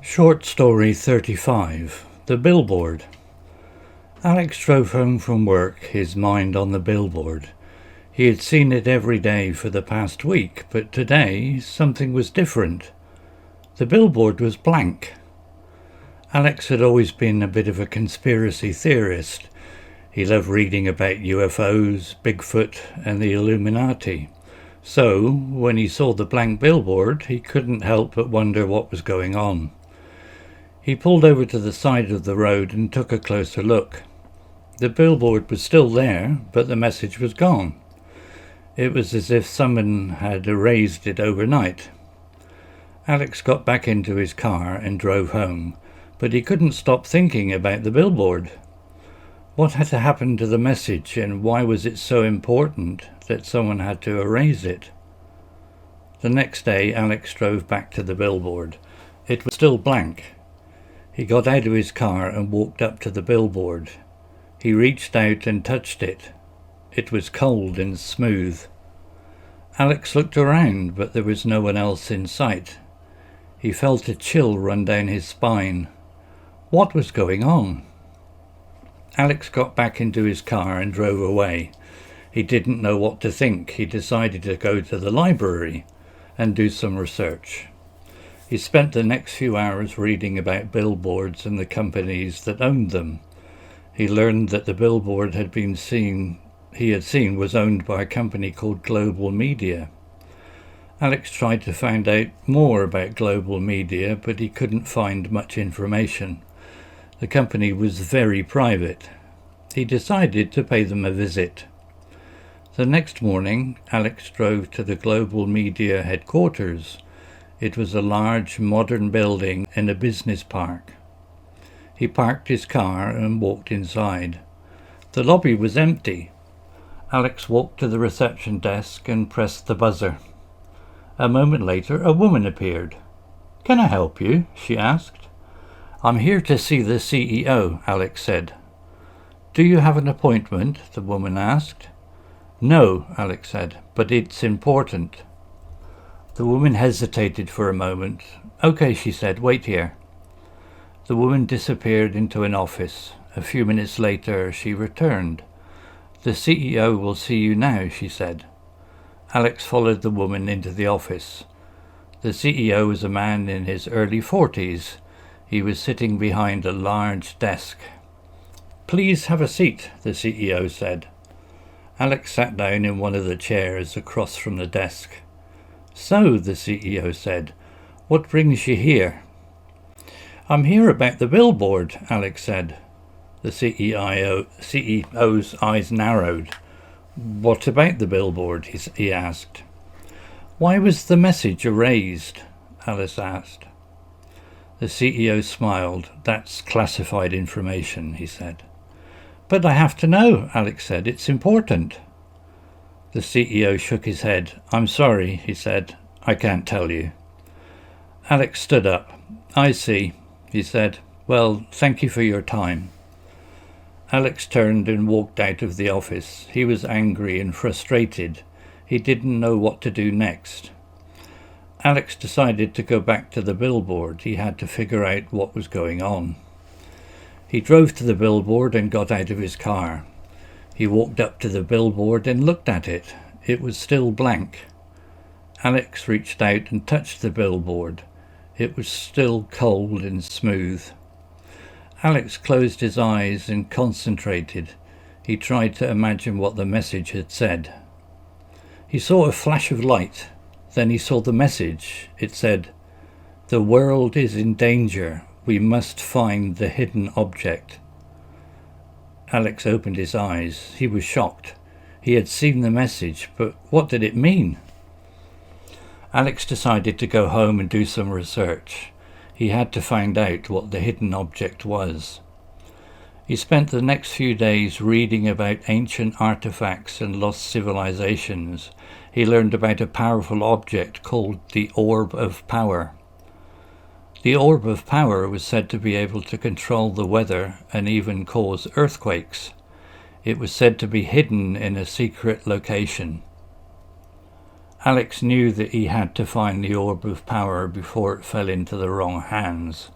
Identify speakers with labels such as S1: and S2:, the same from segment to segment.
S1: Short story 35. The Billboard. Alex drove home from work, his mind on the billboard. He had seen it every day for the past week, but today something was different. The billboard was blank. Alex had always been a bit of a conspiracy theorist. He loved reading about UFOs, Bigfoot, and the Illuminati. So, when he saw the blank billboard, he couldn't help but wonder what was going on. He pulled over to the side of the road and took a closer look. The billboard was still there, but the message was gone. It was as if someone had erased it overnight. Alex got back into his car and drove home, but he couldn't stop thinking about the billboard. What had happened to the message, and why was it so important that someone had to erase it? The next day, Alex drove back to the billboard. It was still blank. He got out of his car and walked up to the billboard. He reached out and touched it. It was cold and smooth. Alex looked around, but there was no one else in sight. He felt a chill run down his spine. What was going on? Alex got back into his car and drove away. He didn't know what to think. He decided to go to the library and do some research. He spent the next few hours reading about billboards and the companies that owned them. He learned that the billboard he had seen was owned by a company called Global Media. Alex tried to find out more about Global Media, but he couldn't find much information. The company was very private. He decided to pay them a visit. The next morning, Alex drove to the Global Media headquarters. It was a large, modern building in a business park. He parked his car and walked inside. The lobby was empty. Alex walked to the reception desk and pressed the buzzer. A moment later, a woman appeared. "Can I help you?" she asked. "I'm here to see the CEO," Alex said. "Do you have an appointment?" the woman asked. "No," Alex said, "but it's important." The woman hesitated for a moment. "Okay," she said, "wait here." The woman disappeared into an office. A few minutes later, she returned. "The CEO will see you now," she said. Alex followed the woman into the office. The CEO was a man in his early 40s. He was sitting behind a large desk. "Please have a seat," the CEO said. Alex sat down in one of the chairs across from the desk. "So," the CEO said, "what brings you here?" "I'm here about the billboard," Alex said. The CEO's eyes narrowed. "What about the billboard?" he asked. "Why was the message erased?" Alice asked. The CEO smiled. "That's classified information," he said. "But I have to know," Alex said. "It's important." The CEO shook his head. "I'm sorry," he said. "I can't tell you." Alex stood up. "I see," he said. "Well, thank you for your time." Alex turned and walked out of the office. He was angry and frustrated. He didn't know what to do next. Alex decided to go back to the billboard. He had to figure out what was going on. He drove to the billboard and got out of his car. He walked up to the billboard and looked at it. It was still blank. Alex reached out and touched the billboard. It was still cold and smooth. Alex closed his eyes and concentrated. He tried to imagine what the message had said. He saw a flash of light. Then he saw the message. It said, "The world is in danger. We must find the hidden object." Alex opened his eyes. He was shocked. He had seen the message, but what did it mean? Alex decided to go home and do some research. He had to find out what the hidden object was. He spent the next few days reading about ancient artifacts and lost civilizations. He learned about a powerful object called the Orb of Power. The Orb of Power was said to be able to control the weather and even cause earthquakes. It was said to be hidden in a secret location. Alex knew that he had to find the orb of power before it fell into the wrong hands.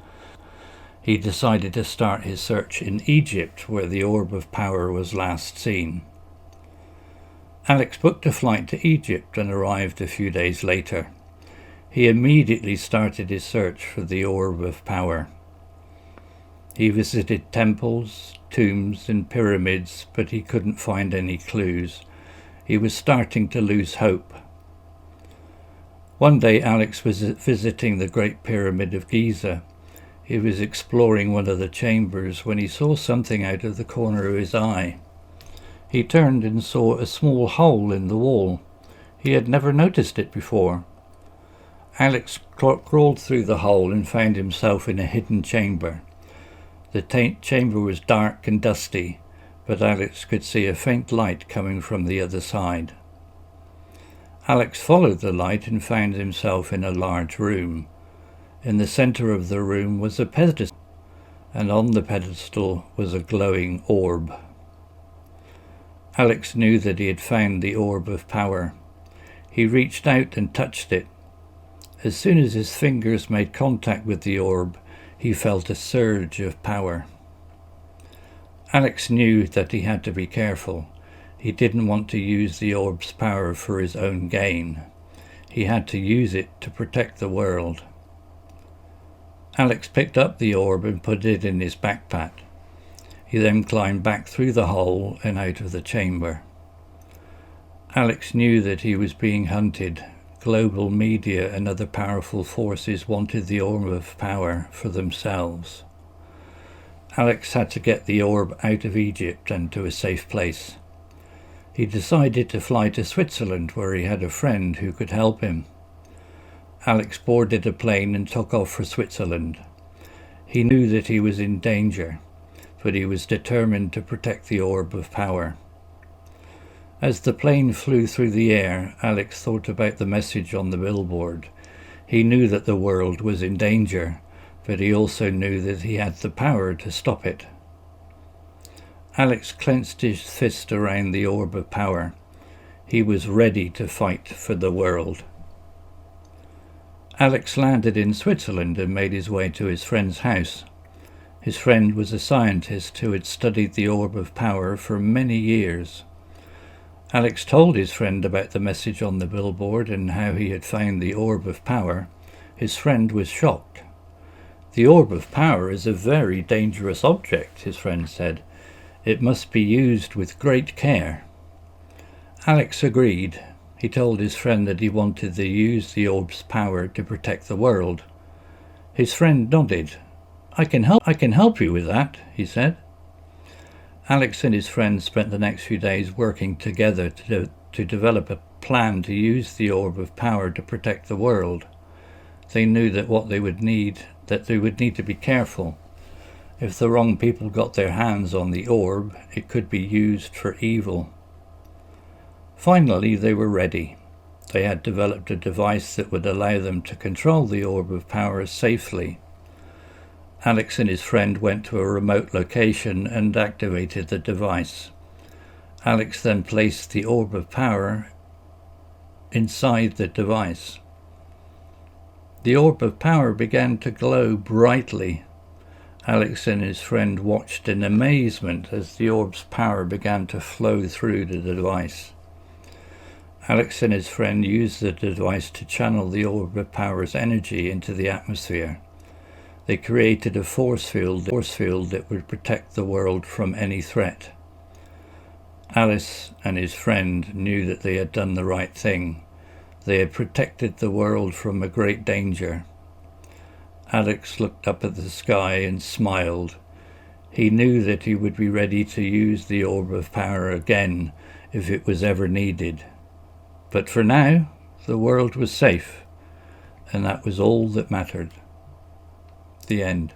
S1: He decided to start his search in Egypt, where the orb of power was last seen. Alex booked a flight to Egypt and arrived a few days later. He immediately started his search for the orb of power. He visited temples, tombs, and pyramids, but he couldn't find any clues. He was starting to lose hope. One day Alex was visiting the Great Pyramid of Giza. He was exploring one of the chambers when he saw something out of the corner of his eye. He turned and saw a small hole in the wall. He had never noticed it before. Alex crawled through the hole and found himself in a hidden chamber. The chamber was dark and dusty, but Alex could see a faint light coming from the other side. Alex followed the light and found himself in a large room. In the centre of the room was a pedestal, and on the pedestal was a glowing orb. Alex knew that he had found the orb of power. He reached out and touched it. As soon as his fingers made contact with the orb, he felt a surge of power. Alex knew that he had to be careful. He didn't want to use the orb's power for his own gain. He had to use it to protect the world. Alex picked up the orb and put it in his backpack. He then climbed back through the hole and out of the chamber. Alex knew that he was being hunted. Global media and other powerful forces wanted the orb of power for themselves. Alex had to get the orb out of Egypt and to a safe place. He decided to fly to Switzerland, where he had a friend who could help him. Alex boarded a plane and took off for Switzerland. He knew that he was in danger, but he was determined to protect the orb of power. As the plane flew through the air, Alex thought about the message on the billboard. He knew that the world was in danger, but he also knew that he had the power to stop it. Alex clenched his fist around the orb of power. He was ready to fight for the world. Alex landed in Switzerland and made his way to his friend's house. His friend was a scientist who had studied the orb of power for many years. Alex told his friend about the message on the billboard and how he had found the orb of power. His friend was shocked. "The orb of power is a very dangerous object," his friend said. "It must be used with great care." Alex agreed. He told his friend that he wanted to use the orb's power to protect the world. His friend nodded. I can help you with that," he said. Alex and his friend spent the next few days working together to develop a plan to use the orb of power to protect the world. They knew that they would need to be careful. If the wrong people got their hands on the orb, it could be used for evil. Finally, they were ready. They had developed a device that would allow them to control the orb of power safely. Alex and his friend went to a remote location and activated the device. Alex then placed the orb of power inside the device. The orb of power began to glow brightly. Alex and his friend watched in amazement as the orb's power began to flow through the device. Alex and his friend used the device to channel the orb of power's energy into the atmosphere. They created a force field that would protect the world from any threat. Alice and his friend knew that they had done the right thing. They had protected the world from a great danger. Alex looked up at the sky and smiled. He knew that he would be ready to use the orb of power again if it was ever needed. But for now, the world was safe, and that was all that mattered. The end.